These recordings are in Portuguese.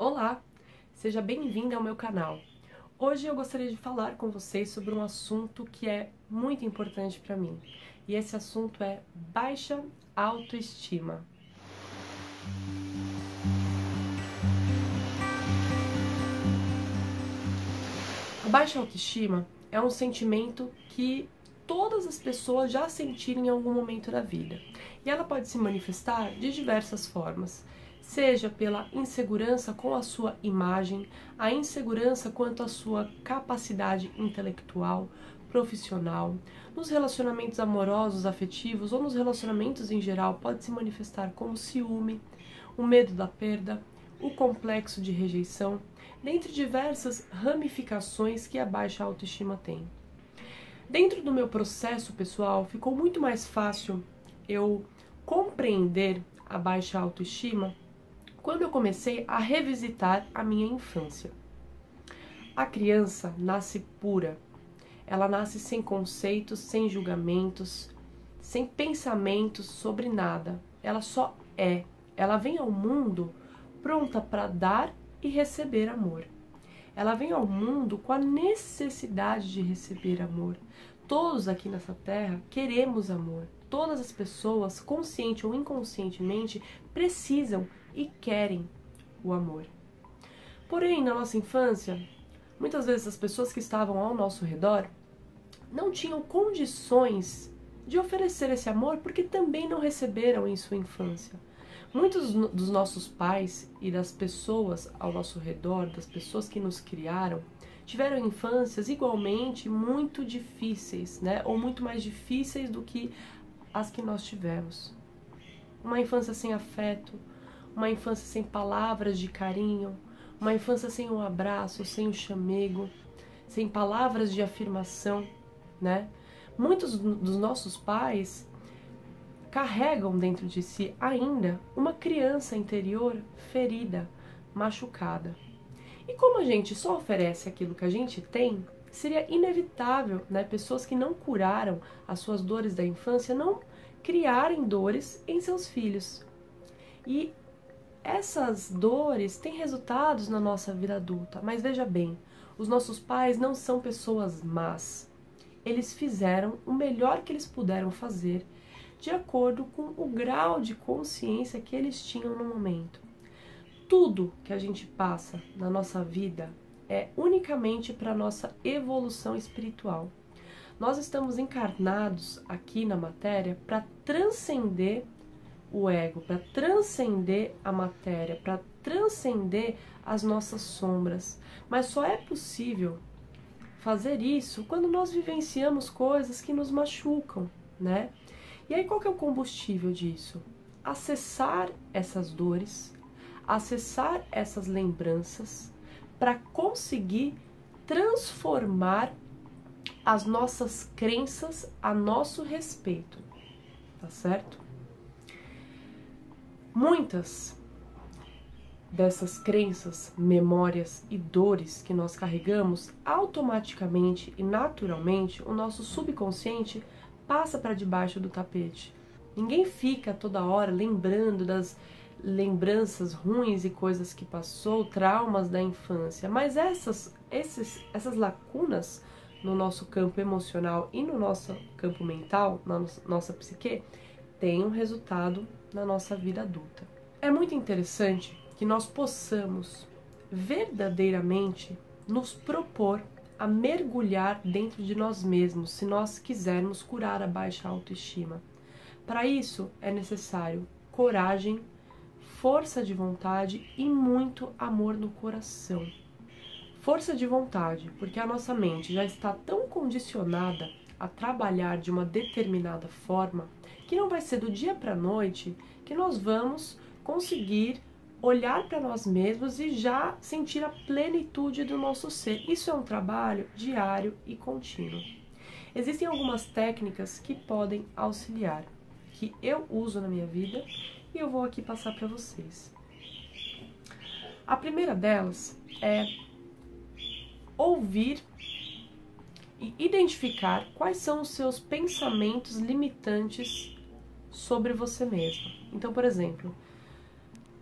Olá, seja bem-vindo ao meu canal. Hoje eu gostaria de falar com vocês sobre um assunto que é muito importante para mim. E esse assunto é baixa autoestima. A baixa autoestima é um sentimento que todas as pessoas já sentiram em algum momento da vida. E ela pode se manifestar de diversas formas, seja pela insegurança com a sua imagem, a insegurança quanto à sua capacidade intelectual, profissional, nos relacionamentos amorosos, afetivos ou nos relacionamentos em geral, pode se manifestar como ciúme, o medo da perda, o complexo de rejeição, dentre diversas ramificações que a baixa autoestima tem. Dentro do meu processo pessoal, ficou muito mais fácil eu compreender a baixa autoestima quando eu comecei a revisitar a minha infância. A criança nasce pura, ela nasce sem conceitos, sem julgamentos, sem pensamentos sobre nada. Ela só é. Ela vem ao mundo pronta para dar e receber amor. Ela vem ao mundo com a necessidade de receber amor. Todos aqui nessa terra queremos amor. Todas as pessoas, consciente ou inconscientemente, precisam e querem o amor. Porém, na nossa infância, muitas vezes as pessoas que estavam ao nosso redor não tinham condições de oferecer esse amor porque também não receberam em sua infância. Muitos dos nossos pais e das pessoas ao nosso redor, das pessoas que nos criaram, tiveram infâncias igualmente muito difíceis, né? Ou muito mais difíceis do que as que nós tivemos. Uma infância sem afeto, uma infância sem palavras de carinho, uma infância sem um abraço, sem um chamego, sem palavras de afirmação, né? Muitos dos nossos pais carregam dentro de si ainda uma criança interior ferida, machucada. E como a gente só oferece aquilo que a gente tem, seria inevitável, né, pessoas que não curaram as suas dores da infância não criarem dores em seus filhos. E essas dores têm resultados na nossa vida adulta. Mas veja bem, os nossos pais não são pessoas más. Eles fizeram o melhor que eles puderam fazer de acordo com o grau de consciência que eles tinham no momento. Tudo que a gente passa na nossa vida é unicamente para a nossa evolução espiritual. Nós estamos encarnados aqui na matéria para transcender o ego, para transcender a matéria, para transcender as nossas sombras. Mas só é possível fazer isso quando nós vivenciamos coisas que nos machucam, né? E aí qual que é o combustível disso? Acessar essas dores, acessar essas lembranças para conseguir transformar as nossas crenças a nosso respeito, tá certo? Muitas dessas crenças, memórias e dores que nós carregamos, automaticamente e naturalmente, o nosso subconsciente passa para debaixo do tapete. Ninguém fica toda hora lembrando das lembranças ruins e coisas que passou, traumas da infância, mas essas lacunas no nosso campo emocional e no nosso campo mental, na nossa psique, têm um resultado na nossa vida adulta. É muito interessante que nós possamos verdadeiramente nos propor a mergulhar dentro de nós mesmos, se nós quisermos curar a baixa autoestima. Para isso é necessário coragem, força de vontade e muito amor no coração. Força de vontade, porque a nossa mente já está tão condicionada a trabalhar de uma determinada forma que não vai ser do dia para a noite que nós vamos conseguir olhar para nós mesmos e já sentir a plenitude do nosso ser. Isso é um trabalho diário e contínuo. Existem algumas técnicas que podem auxiliar, que eu uso na minha vida e eu vou aqui passar para vocês. A primeira delas é ouvir e identificar quais são os seus pensamentos limitantes sobre você mesmo. Então, por exemplo,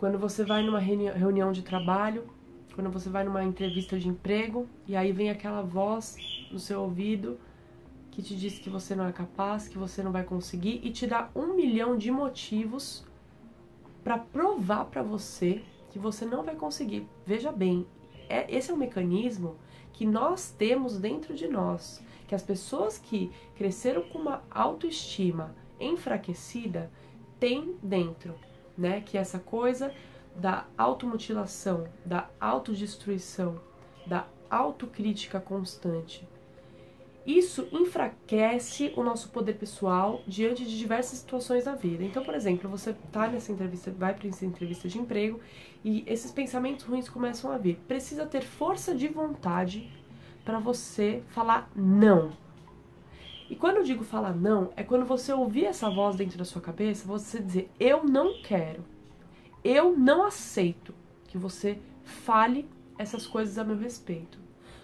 Quando você vai numa reunião de trabalho, quando você vai numa entrevista de emprego, e aí vem aquela voz no seu ouvido que te diz que você não é capaz, que você não vai conseguir, e te dá 1 milhão de motivos para provar para você que você não vai conseguir. Veja bem, esse é um mecanismo que nós temos dentro de nós, que as pessoas que cresceram com uma autoestima enfraquecida têm dentro, né? Que é essa coisa da automutilação, da autodestruição, da autocrítica constante. Isso enfraquece o nosso poder pessoal diante de diversas situações da vida. Então, por exemplo, você tá nessa entrevista, vai para essa entrevista de emprego e esses pensamentos ruins começam a vir. Precisa ter força de vontade para você falar não. E quando eu digo falar não, é quando você ouvir essa voz dentro da sua cabeça, você dizer: eu não quero, eu não aceito que você fale essas coisas a meu respeito.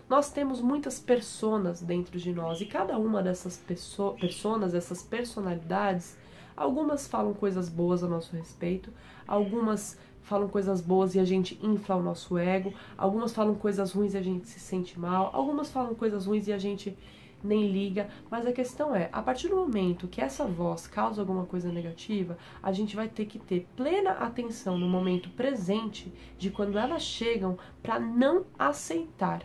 Nós temos muitas personas dentro de nós, e cada uma dessas personas, essas personalidades, algumas falam coisas boas a nosso respeito, algumas falam coisas boas e a gente infla o nosso ego, algumas falam coisas ruins e a gente se sente mal, algumas falam coisas ruins e a gente nem liga, mas a questão é, a partir do momento que essa voz causa alguma coisa negativa, a gente vai ter que ter plena atenção no momento presente de quando elas chegam para não aceitar.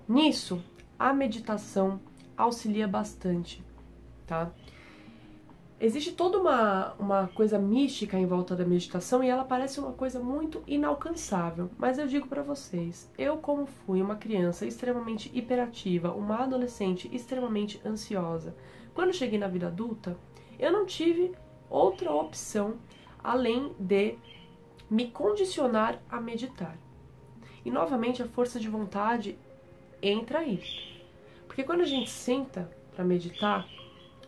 Nisso, a meditação auxilia bastante, tá? Existe toda uma coisa mística em volta da meditação e ela parece uma coisa muito inalcançável. Mas eu digo pra vocês, eu como fui uma criança extremamente hiperativa, uma adolescente extremamente ansiosa, quando cheguei na vida adulta, eu não tive outra opção além de me condicionar a meditar. E novamente a força de vontade entra aí. Porque quando a gente senta para meditar,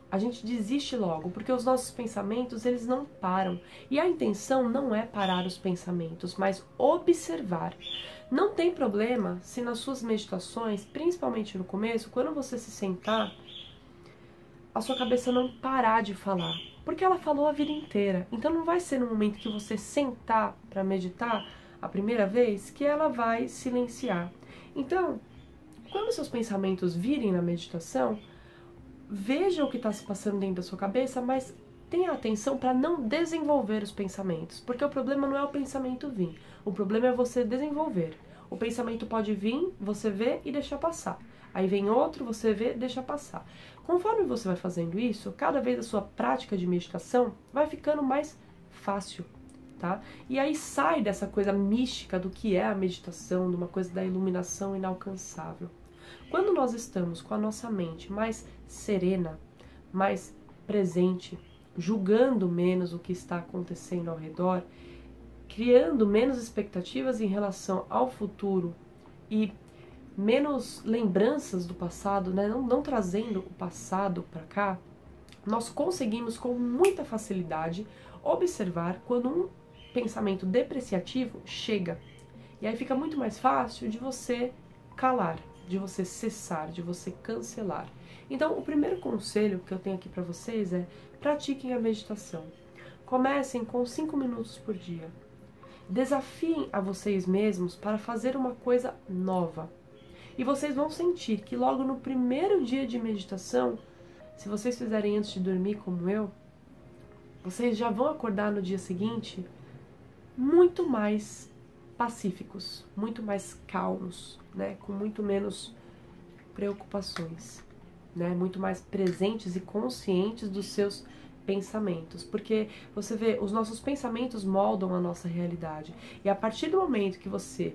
a gente desiste logo, porque os nossos pensamentos, eles não param. E a intenção não é parar os pensamentos, mas observar. Não tem problema se nas suas meditações, principalmente no começo, quando você se sentar, a sua cabeça não parar de falar, porque ela falou a vida inteira. Então não vai ser no momento que você sentar para meditar a primeira vez que ela vai silenciar. Então, quando seus pensamentos virem na meditação, veja o que está se passando dentro da sua cabeça, mas tenha atenção para não desenvolver os pensamentos, porque o problema não é o pensamento vir, o problema é você desenvolver. O pensamento pode vir, você vê e deixa passar. Aí vem outro, você vê, deixa passar. Conforme você vai fazendo isso, cada vez a sua prática de meditação vai ficando mais fácil, tá? E aí sai dessa coisa mística do que é a meditação, de uma coisa da iluminação inalcançável. Quando nós estamos com a nossa mente mais serena, mais presente, julgando menos o que está acontecendo ao redor, criando menos expectativas em relação ao futuro e menos lembranças do passado, né? não trazendo o passado para cá, nós conseguimos com muita facilidade observar quando um pensamento depreciativo chega. E aí fica muito mais fácil de você calar, de você cessar, de você cancelar. Então, o primeiro conselho que eu tenho aqui para vocês é: pratiquem a meditação. Comecem com 5 minutos por dia. Desafiem a vocês mesmos para fazer uma coisa nova. E vocês vão sentir que logo no primeiro dia de meditação, se vocês fizerem antes de dormir como eu, vocês já vão acordar no dia seguinte muito mais pacíficos, muito mais calmos, né? Com muito menos preocupações, né? Muito mais presentes e conscientes dos seus pensamentos, porque você vê, os nossos pensamentos moldam a nossa realidade, e a partir do momento que você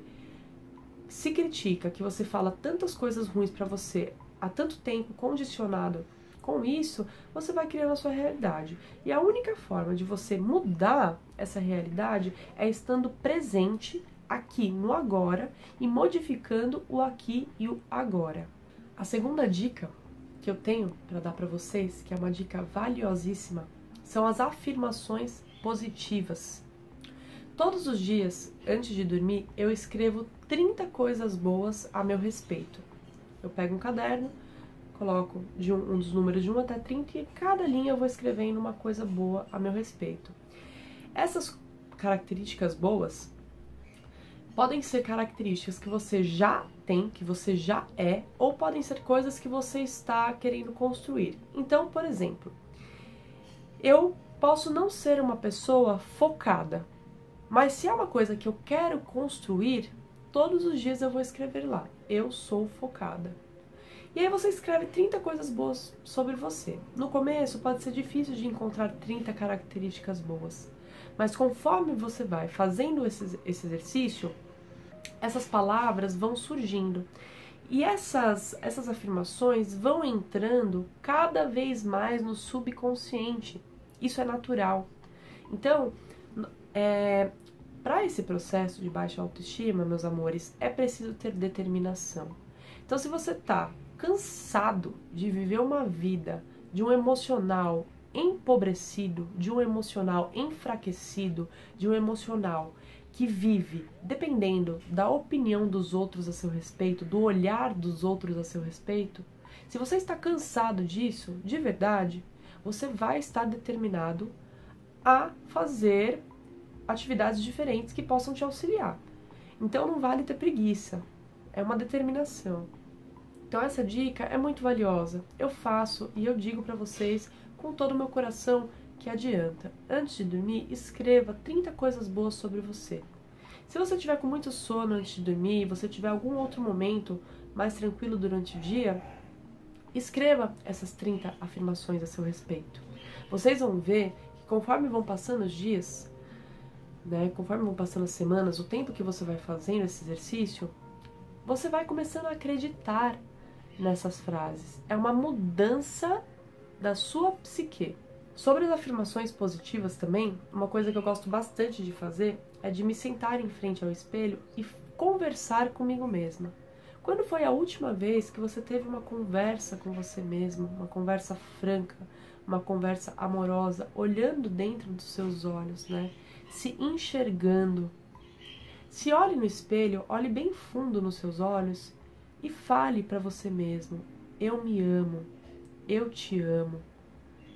se critica, que você fala tantas coisas ruins pra você há tanto tempo condicionado com isso, você vai criando a sua realidade. E a única forma de você mudar essa realidade é estando presente aqui no agora e modificando o aqui e o agora. A segunda dica que eu tenho para dar para vocês, que é uma dica valiosíssima, são as afirmações positivas. Todos os dias, antes de dormir, eu escrevo 30 coisas boas a meu respeito. Eu pego um caderno, coloco um dos números de 1 até 30 e cada linha eu vou escrevendo uma coisa boa a meu respeito. características boas podem ser características que você já tem, que você já é, ou podem ser coisas que você está querendo construir. Então, por exemplo, eu posso não ser uma pessoa focada, mas se é uma coisa que eu quero construir, todos os dias eu vou escrever lá: eu sou focada. E aí você escreve 30 coisas boas sobre você. No começo pode ser difícil de encontrar 30 características boas, mas conforme você vai fazendo esse exercício, essas palavras vão surgindo. E essas afirmações vão entrando cada vez mais no subconsciente. Isso é natural. Então, para esse processo de baixa autoestima, meus amores, é preciso ter determinação. Então, se você está cansado de viver uma vida de um emocional empobrecido, de um emocional enfraquecido, de um emocional que vive dependendo da opinião dos outros a seu respeito, do olhar dos outros a seu respeito, se você está cansado disso, de verdade, você vai estar determinado a fazer atividades diferentes que possam te auxiliar. Então não vale ter preguiça, é uma determinação. Então essa dica é muito valiosa. Eu faço e eu digo para vocês com todo o meu coração que adianta. Antes de dormir, escreva 30 coisas boas sobre você. Se você tiver com muito sono antes de dormir, você tiver algum outro momento mais tranquilo durante o dia, escreva essas 30 afirmações a seu respeito. Vocês vão ver que conforme vão passando os dias, conforme vão passando as semanas, o tempo que você vai fazendo esse exercício, você vai começando a acreditar nessas frases. É uma mudança da sua psique. Sobre as afirmações positivas também, uma coisa que eu gosto bastante de fazer é de me sentar em frente ao espelho e conversar comigo mesma. Quando foi a última vez que você teve uma conversa com você mesmo, uma conversa franca, uma conversa amorosa, olhando dentro dos seus olhos, se enxergando? Se olhe no espelho, olhe bem fundo nos seus olhos e fale para você mesmo: eu me amo, eu te amo.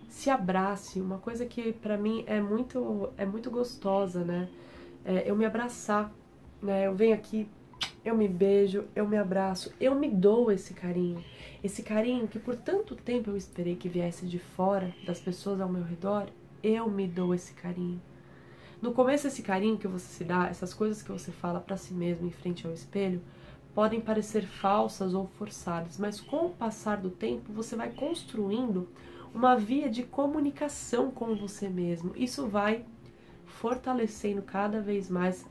Se abrace, uma coisa que para mim é muito gostosa, eu me abraçar, eu venho aqui, eu me beijo, eu me abraço, eu me dou esse carinho que por tanto tempo eu esperei que viesse de fora, das pessoas ao meu redor. Eu me dou esse carinho. No começo, esse carinho que você se dá, essas coisas que você fala para si mesmo em frente ao espelho, podem parecer falsas ou forçadas, mas com o passar do tempo você vai construindo uma via de comunicação com você mesmo. Isso vai fortalecendo cada vez mais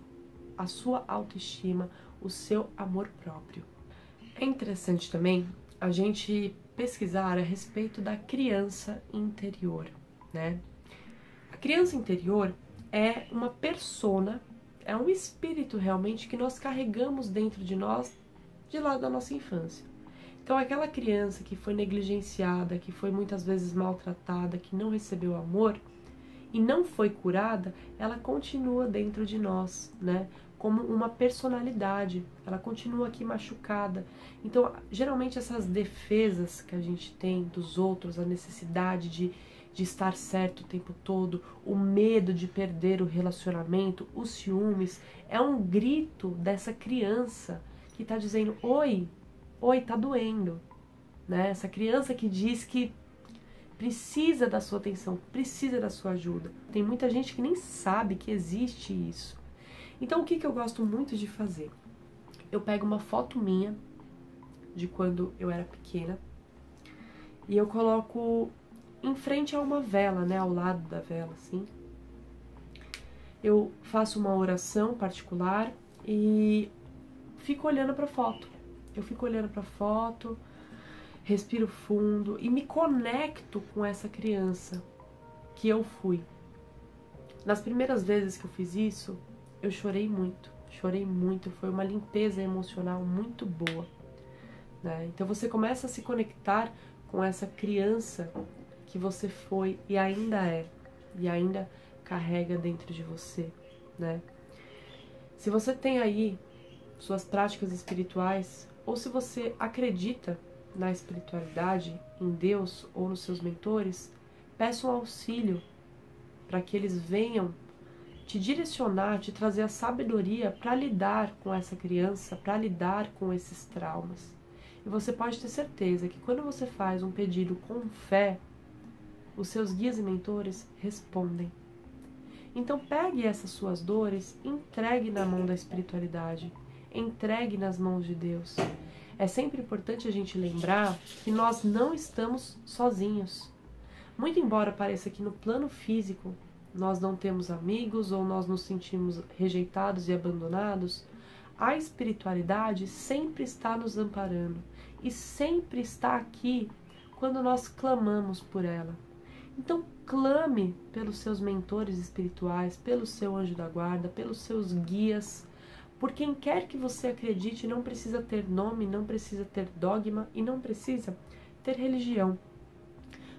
a sua autoestima, o seu amor próprio. É interessante também a gente pesquisar a respeito da criança interior, A criança interior é uma persona, é um espírito realmente que nós carregamos dentro de nós de lá da nossa infância. Então aquela criança que foi negligenciada, que foi muitas vezes maltratada, que não recebeu amor e não foi curada, ela continua dentro de nós, como uma personalidade, ela continua aqui machucada. Então geralmente essas defesas que a gente tem dos outros, a necessidade de estar certo o tempo todo, o medo de perder o relacionamento, os ciúmes, é um grito dessa criança que está dizendo: oi, tá doendo, Essa criança que diz que precisa da sua atenção, precisa da sua ajuda. Tem muita gente que nem sabe que existe isso. Então o que eu gosto muito de fazer? Eu pego uma foto minha de quando eu era pequena e eu coloco em frente a uma vela, ao lado da vela, assim. Eu faço uma oração particular e fico olhando para a foto. Eu fico olhando para a foto, respiro fundo e me conecto com essa criança que eu fui. Nas primeiras vezes que eu fiz isso, eu chorei muito, foi uma limpeza emocional muito boa, Então você começa a se conectar com essa criança que você foi e ainda é, e ainda carrega dentro de você, Se você tem aí suas práticas espirituais, ou se você acredita na espiritualidade, em Deus ou nos seus mentores, peça um auxílio para que eles venham te direcionar, te trazer a sabedoria para lidar com essa criança, para lidar com esses traumas. E você pode ter certeza que quando você faz um pedido com fé, os seus guias e mentores respondem. Então pegue essas suas dores, entregue na mão da espiritualidade, entregue nas mãos de Deus. É sempre importante a gente lembrar que nós não estamos sozinhos. Muito embora pareça que no plano físico nós não temos amigos ou nós nos sentimos rejeitados e abandonados, a espiritualidade sempre está nos amparando e sempre está aqui quando nós clamamos por ela. Então clame pelos seus mentores espirituais, pelo seu anjo da guarda, pelos seus guias. Por quem quer que você acredite, não precisa ter nome, não precisa ter dogma e não precisa ter religião.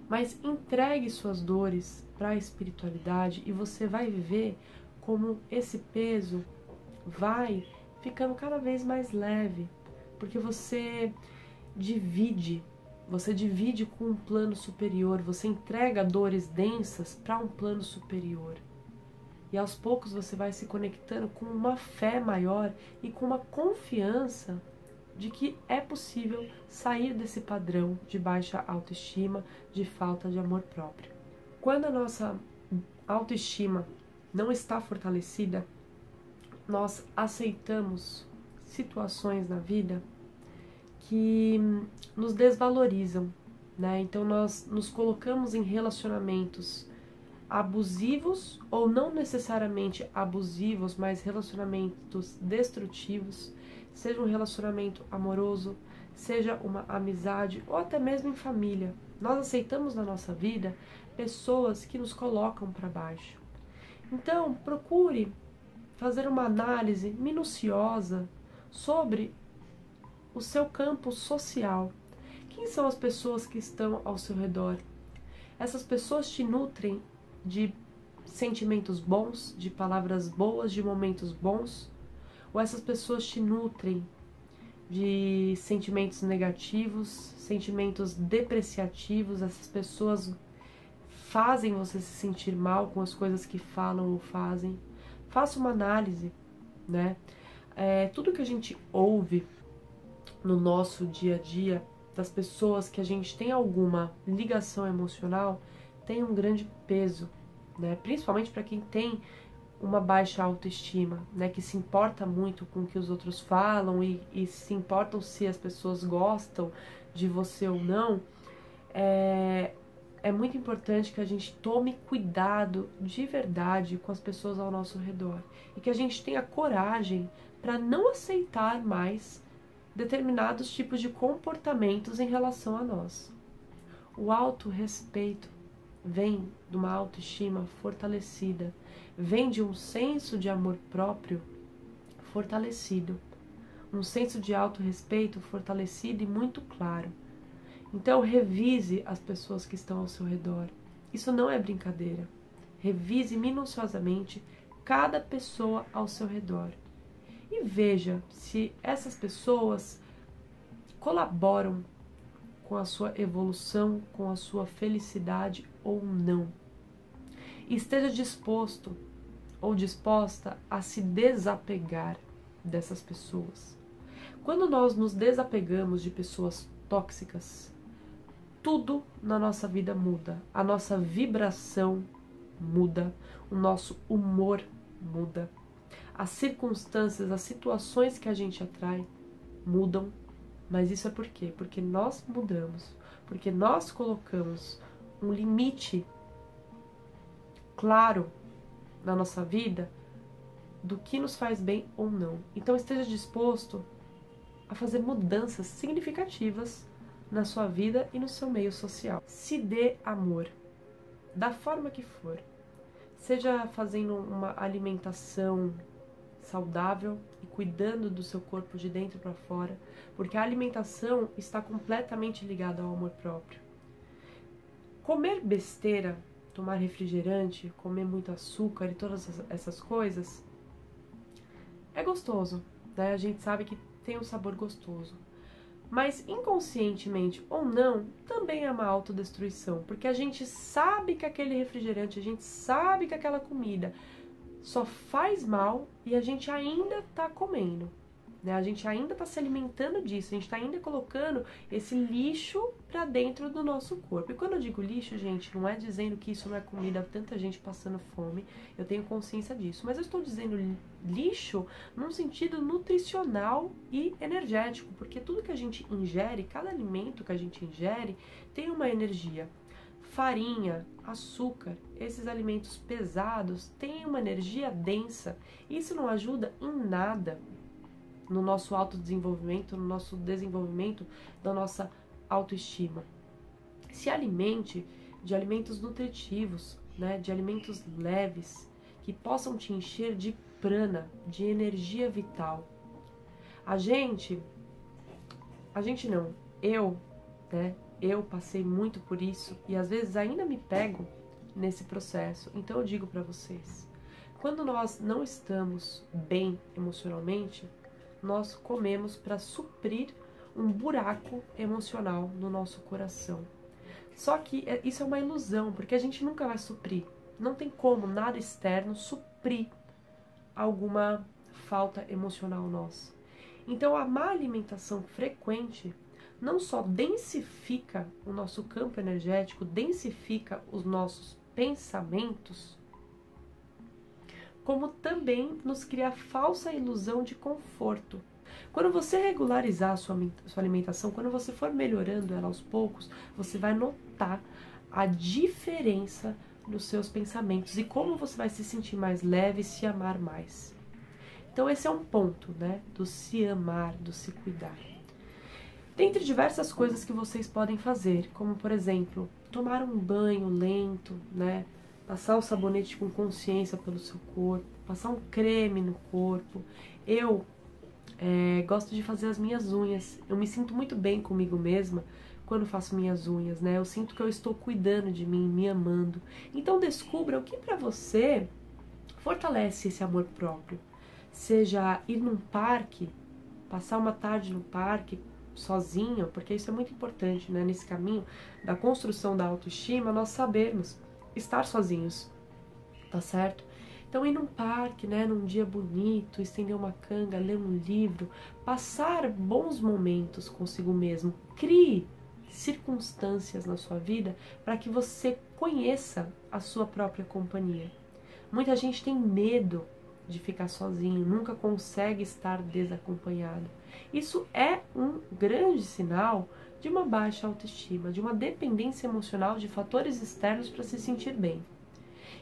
Mas entregue suas dores para a espiritualidade e você vai ver como esse peso vai ficando cada vez mais leve, porque você divide com um plano superior, você entrega dores densas para um plano superior. E aos poucos você vai se conectando com uma fé maior e com uma confiança de que é possível sair desse padrão de baixa autoestima, de falta de amor próprio. Quando a nossa autoestima não está fortalecida, nós aceitamos situações na vida que nos desvalorizam, né? Então nós nos colocamos em relacionamentos abusivos ou não necessariamente abusivos, mas relacionamentos destrutivos, seja um relacionamento amoroso, seja uma amizade ou até mesmo em família. Nós aceitamos na nossa vida pessoas que nos colocam para baixo. Então, procure fazer uma análise minuciosa sobre o seu campo social. Quem são as pessoas que estão ao seu redor? Essas pessoas te nutrem de sentimentos bons, de palavras boas, de momentos bons? Ou essas pessoas te nutrem de sentimentos negativos, sentimentos depreciativos? Essas pessoas fazem você se sentir mal com as coisas que falam ou fazem? Faça uma análise, né? Tudo que a gente ouve no nosso dia a dia, das pessoas que a gente tem alguma ligação emocional, tem um grande peso, né? Principalmente para quem tem uma baixa autoestima, né? Que se importa muito com o que os outros falam e se importam se as pessoas gostam de você ou não. É muito importante que a gente tome cuidado de verdade com as pessoas ao nosso redor e que a gente tenha coragem para não aceitar mais determinados tipos de comportamentos em relação a nós. O autorrespeito vem de uma autoestima fortalecida, vem de um senso de amor próprio fortalecido, um senso de autorrespeito fortalecido e muito claro. Então, revise as pessoas que estão ao seu redor. Isso não é brincadeira. Revise minuciosamente cada pessoa ao seu redor. E veja se essas pessoas colaboram com a sua evolução, com a sua felicidade ou não. E esteja disposto ou disposta a se desapegar dessas pessoas. Quando nós nos desapegamos de pessoas tóxicas, tudo na nossa vida muda. A nossa vibração muda, o nosso humor muda. As circunstâncias, as situações que a gente atrai mudam, mas isso é por quê? Porque nós mudamos, porque nós colocamos um limite claro na nossa vida do que nos faz bem ou não. Então esteja disposto a fazer mudanças significativas na sua vida e no seu meio social. Se dê amor, da forma que for. Seja fazendo uma alimentação saudável e cuidando do seu corpo de dentro para fora, porque a alimentação está completamente ligada ao amor próprio. Comer besteira, tomar refrigerante, comer muito açúcar e todas essas coisas é gostoso, né? A gente sabe que tem um sabor gostoso. Mas inconscientemente ou não, também é uma autodestruição, porque a gente sabe que aquele refrigerante, a gente sabe que aquela comida só faz mal e a gente ainda tá comendo, né? A gente ainda tá se alimentando disso, a gente tá ainda colocando esse lixo pra dentro do nosso corpo. E quando eu digo lixo, gente, não é dizendo que isso não é comida, tanta gente passando fome, eu tenho consciência disso, mas eu estou dizendo lixo num sentido nutricional e energético, porque tudo que a gente ingere, cada alimento que a gente ingere, tem uma energia. Farinha, açúcar, esses alimentos pesados têm uma energia densa. Isso não ajuda em nada no nosso autodesenvolvimento, no nosso desenvolvimento da nossa autoestima. Se alimente de alimentos nutritivos, né, de alimentos leves, que possam te encher de prana, de energia vital. Eu passei muito por isso e às vezes ainda me pego nesse processo. Então eu digo para vocês, quando nós não estamos bem emocionalmente, nós comemos para suprir um buraco emocional no nosso coração. Só que isso é uma ilusão, porque a gente nunca vai suprir. Não tem como nada externo suprir alguma falta emocional nossa. Então a má alimentação frequente não só densifica o nosso campo energético, densifica os nossos pensamentos, como também nos cria a falsa ilusão de conforto. Quando você regularizar a sua alimentação, quando você for melhorando ela aos poucos, você vai notar a diferença nos seus pensamentos e como você vai se sentir mais leve e se amar mais. Então esse é um ponto, né, do se amar, do se cuidar. Dentre diversas coisas que vocês podem fazer, como por exemplo, tomar um banho lento, né? Passar o sabonete com consciência pelo seu corpo, passar um creme no corpo. Eu gosto de fazer as minhas unhas. Eu me sinto muito bem comigo mesma quando faço minhas unhas, né? Eu sinto que eu estou cuidando de mim, me amando. Então descubra o que pra você fortalece esse amor próprio. Seja ir num parque, passar uma tarde no parque, sozinho, porque isso é muito importante, né? Nesse caminho da construção da autoestima, nós sabermos estar sozinhos, tá certo? Então ir num parque, né, num dia bonito, estender uma canga, ler um livro, passar bons momentos consigo mesmo, crie circunstâncias na sua vida para que você conheça a sua própria companhia. Muita gente tem medo de ficar sozinho, nunca consegue estar desacompanhado. Isso é um grande sinal de uma baixa autoestima, de uma dependência emocional de fatores externos para se sentir bem.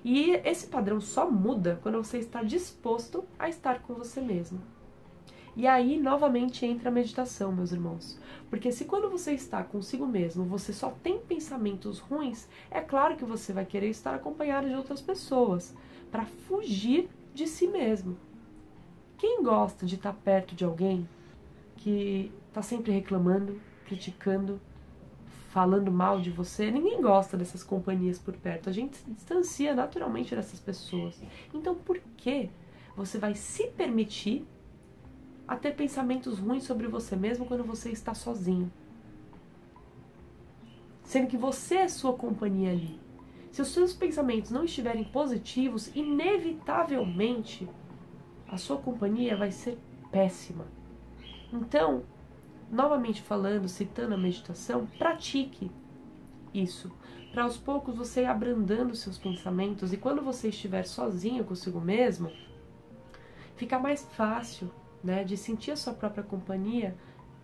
E esse padrão só muda quando você está disposto a estar com você mesmo. E aí, novamente, entra a meditação, meus irmãos. Porque se quando você está consigo mesmo, você só tem pensamentos ruins, é claro que você vai querer estar acompanhado de outras pessoas, para fugir de si mesmo. Quem gosta de estar perto de alguém que está sempre reclamando, criticando, falando mal de você? Ninguém gosta dessas companhias por perto. A gente se distancia naturalmente dessas pessoas. Então por que você vai se permitir a ter pensamentos ruins sobre você mesmo quando você está sozinho? Sendo que você é sua companhia ali. Se os seus pensamentos não estiverem positivos, inevitavelmente a sua companhia vai ser péssima. Então, novamente falando, citando a meditação, pratique isso. Para aos poucos você ir abrandando seus pensamentos e quando você estiver sozinho consigo mesmo, fica mais fácil, né, de sentir a sua própria companhia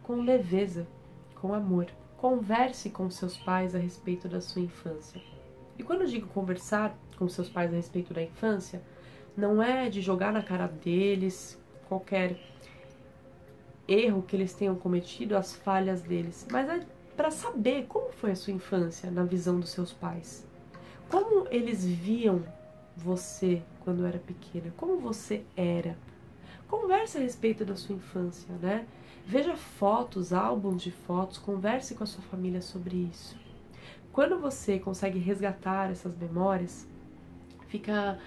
com leveza, com amor. Converse com seus pais a respeito da sua infância. E quando eu digo conversar com seus pais a respeito da infância, não é de jogar na cara deles qualquer erro que eles tenham cometido, as falhas deles, mas é para saber como foi a sua infância na visão dos seus pais. Como eles viam você quando era pequena, como você era. Converse a respeito da sua infância, né? Veja fotos, álbuns de fotos, converse com a sua família sobre isso. Quando você consegue resgatar essas memórias, fica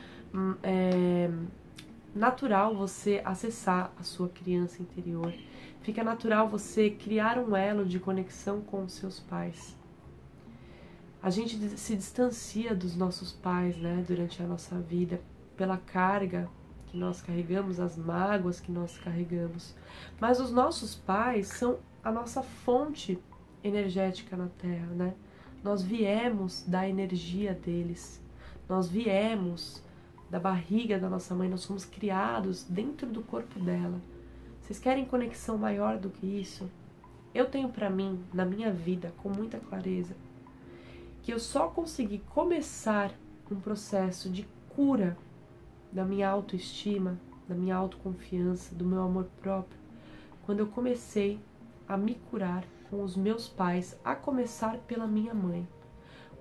natural você acessar a sua criança interior. Fica natural você criar um elo de conexão com os seus pais. A gente se distancia dos nossos pais, né, durante a nossa vida. pela carga que nós carregamos, as mágoas que nós carregamos. Mas os nossos pais são a nossa fonte energética na Terra, né? Nós viemos da energia deles. Nós viemos da barriga da nossa mãe, nós fomos criados dentro do corpo dela. Vocês querem conexão maior do que isso? Eu tenho pra mim, na minha vida, com muita clareza, que eu só consegui começar um processo de cura da minha autoestima, da minha autoconfiança, do meu amor próprio, quando eu comecei a me curar com os meus pais, a começar pela minha mãe.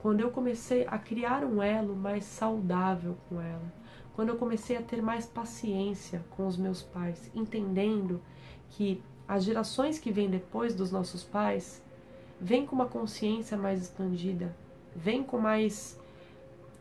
Quando eu comecei a criar um elo mais saudável com ela. Quando eu comecei a ter mais paciência com os meus pais, entendendo que as gerações que vêm depois dos nossos pais vêm com uma consciência mais expandida, vêm com mais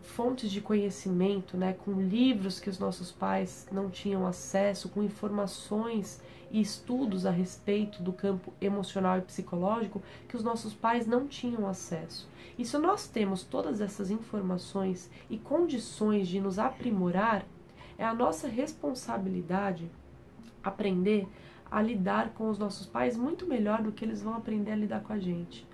fontes de conhecimento, né, com livros que os nossos pais não tinham acesso, com informações e estudos a respeito do campo emocional e psicológico que os nossos pais não tinham acesso. E se nós temos todas essas informações e condições de nos aprimorar, é a nossa responsabilidade aprender a lidar com os nossos pais muito melhor do que eles vão aprender a lidar com a gente,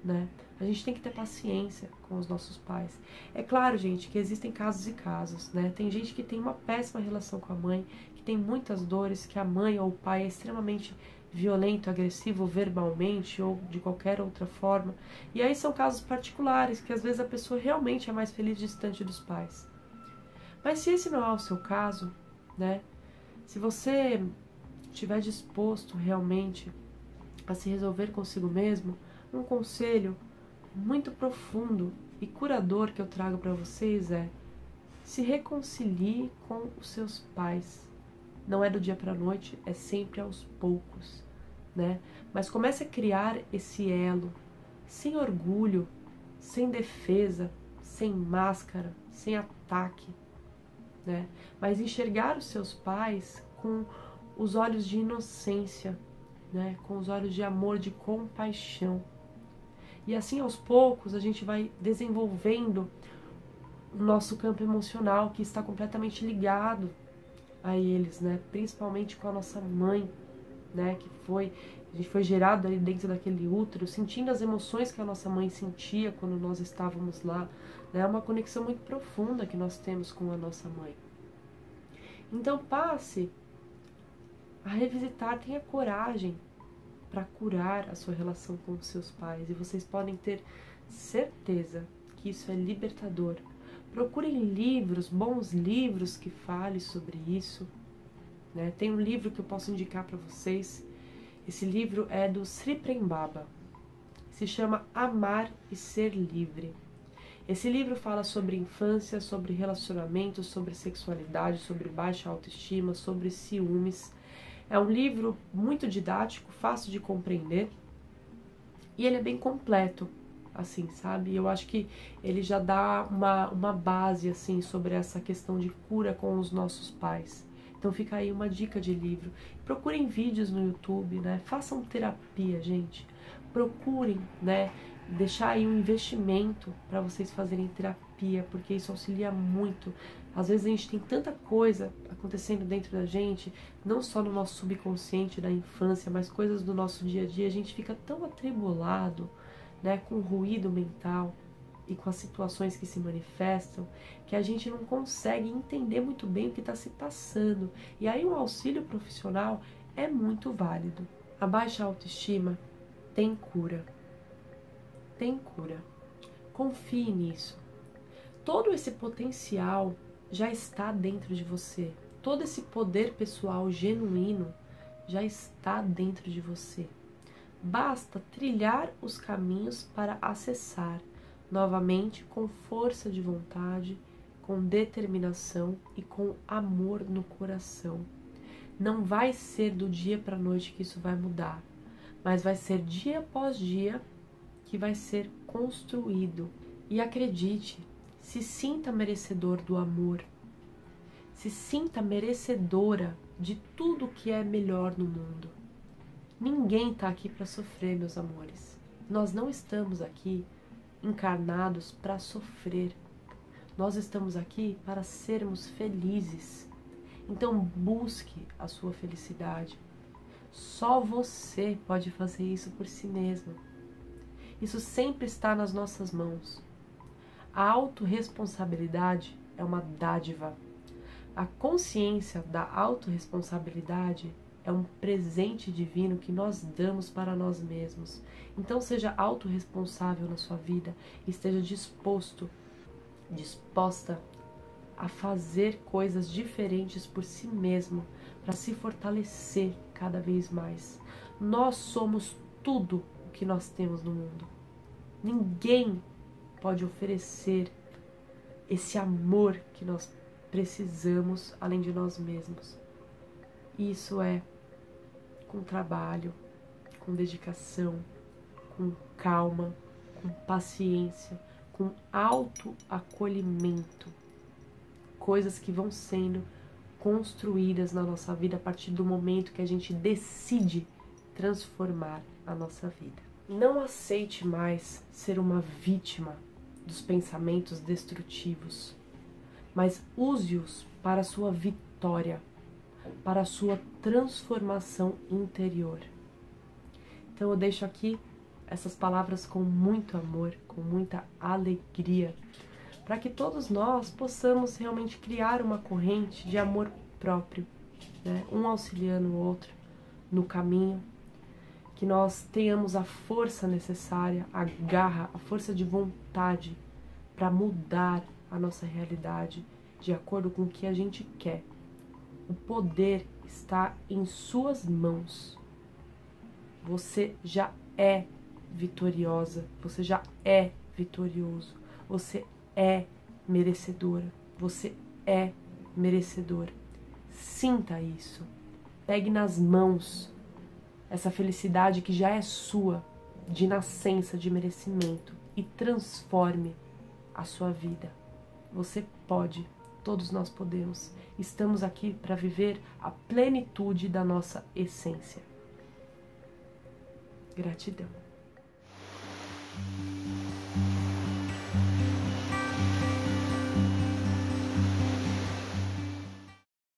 né? A gente tem que ter paciência com os nossos pais. É claro, gente, que existem casos e casos, né? Tem gente que tem uma péssima relação com a mãe, que tem muitas dores, que a mãe ou o pai é extremamente violento, agressivo verbalmente ou de qualquer outra forma. E aí são casos particulares, que às vezes a pessoa realmente é mais feliz distante dos pais. Mas se esse não é o seu caso, né? Se você estiver disposto realmente a se resolver consigo mesmo, um conselho muito profundo e curador que eu trago para vocês é: se reconcilie com os seus pais. Não é do dia para a noite, é sempre aos poucos, né? Mas comece a criar esse elo, sem orgulho, sem defesa, sem máscara, sem ataque, né? Mas enxergar os seus pais com os olhos de inocência, né? Com os olhos de amor, de compaixão. E assim, aos poucos, a gente vai desenvolvendo o nosso campo emocional, que está completamente ligado a eles, né? Principalmente com a nossa mãe, né? A gente foi gerado ali dentro daquele útero, sentindo as emoções que a nossa mãe sentia quando nós estávamos lá, né? É uma conexão muito profunda que nós temos com a nossa mãe. Então passe a revisitar, tenha coragem para curar a sua relação com os seus pais. E vocês podem ter certeza que isso é libertador. Procurem livros, bons livros que falem sobre isso, né? Tem um livro que eu posso indicar para vocês. Esse livro é do Sri Prem Baba. Se chama Amar e Ser Livre. Esse livro fala sobre infância, sobre relacionamento, sobre sexualidade, sobre baixa autoestima, sobre ciúmes. É um livro muito didático, fácil de compreender e ele é bem completo, assim, sabe? Eu acho que ele já dá uma base, assim, sobre essa questão de cura com os nossos pais. Então fica aí uma dica de livro. Procurem vídeos no YouTube, né? Façam terapia, gente. Procurem, né? Deixar aí um investimento para vocês fazerem terapia, porque isso auxilia muito. Às vezes a gente tem tanta coisa acontecendo dentro da gente, não só no nosso subconsciente da infância, mas coisas do nosso dia a dia, a gente fica tão atribulado, né, com o ruído mental e com as situações que se manifestam, que a gente não consegue entender muito bem o que está se passando. E aí um auxílio profissional é muito válido. A baixa autoestima tem cura. Tem cura. Confie nisso. Todo esse potencial já está dentro de você. Todo esse poder pessoal genuíno já está dentro de você. Basta trilhar os caminhos para acessar novamente com força de vontade, com determinação e com amor no coração. Não vai ser do dia para a noite que isso vai mudar, mas vai ser dia após dia que vai ser construído. E acredite, se sinta merecedor do amor, se sinta merecedora de tudo que é melhor no mundo. Ninguém está aqui para sofrer, meus amores. Nós não estamos aqui encarnados para sofrer. Nós estamos aqui para sermos felizes. Então busque a sua felicidade. Só você pode fazer isso por si mesmo. Isso sempre está nas nossas mãos. A autorresponsabilidade é uma dádiva. A consciência da autorresponsabilidade é um presente divino que nós damos para nós mesmos. Então seja autorresponsável na sua vida e esteja disposta a fazer coisas diferentes por si mesmo, para se fortalecer cada vez mais. Nós somos tudo o que nós temos no mundo. Ninguém pode oferecer esse amor que nós precisamos além de nós mesmos. Isso é com trabalho, com dedicação, com calma, com paciência, com autoacolhimento. Coisas que vão sendo construídas na nossa vida a partir do momento que a gente decide transformar a nossa vida. Não aceite mais ser uma vítima dos pensamentos destrutivos, mas use-os para a sua vitória, para a sua transformação interior. Então eu deixo aqui essas palavras com muito amor, com muita alegria, para que todos nós possamos realmente criar uma corrente de amor próprio, né? Um auxiliando o outro no caminho, que nós tenhamos a força necessária, a garra, a força de vontade para mudar a nossa realidade de acordo com o que a gente quer. O poder está em suas mãos. Você já é vitoriosa, você já é vitorioso, você é merecedora, você é merecedor. Sinta isso, pegue nas mãos essa felicidade que já é sua, de nascença, de merecimento, e transforme a sua vida. Você pode, todos nós podemos. Estamos aqui para viver a plenitude da nossa essência. Gratidão.